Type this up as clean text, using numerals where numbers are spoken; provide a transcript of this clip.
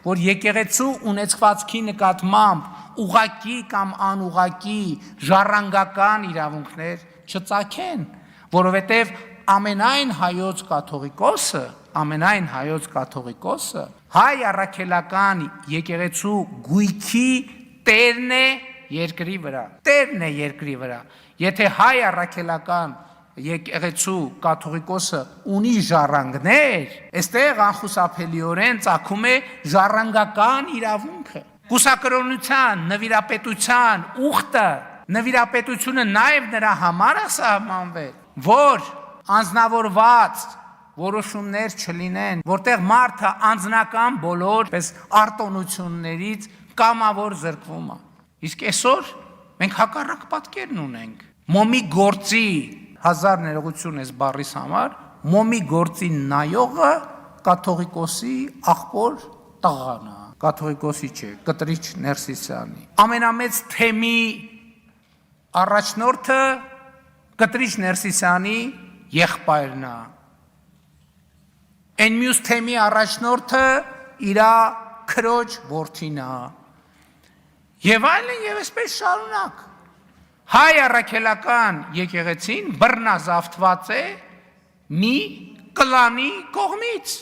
որ եկեղեցու ունեցվածքի նկատմամբ ուղակի կամ անուղակի ժառանգական իրավունքներ չծագեն, որովհետև ամենայն հայոց կաթողիկոսը հայ առաքելական եկեղեցու գույքի տերն է երկրի վրա, եթե հայ առաքելական եկեղեցու կաթողիկոսը ունի ժառանգներ, այստեղ անխուսափելիորեն ծագում է ժառանգական իրավունքը, կուսակրոնության, նվիրապետության ուխտը, նվիրապետությունը նաև նրա համար է սահմանվել, որ անձնավորված որոշումներ չլինեն, որտեղ մարդը անձնական բոլոր արտոնություններից կամավոր զրկվում է։ Իսկ այսօր մենք հակառակ պատկերն ունենք։ Մոմի գործի, հազար ներողություն ես բառիս համար, մոմի գործի նայողը կաթողիկոսի աղբոր տղան է, կաթողիկոսի չէ, Կտրիչ Ներսիսյանի։ Ամենամեծ թեմի առաջնորդը Կտրիչ Ներսիսյանի եղբայրն է։ Այն մյուս թեմի առաջնորդը իր քրոջ որդին է։ Եվ այլն եւ այսպես շարունակ։ Հայ առաքելական եկեղեցին բռնազավթված է մի կլանի կողմից։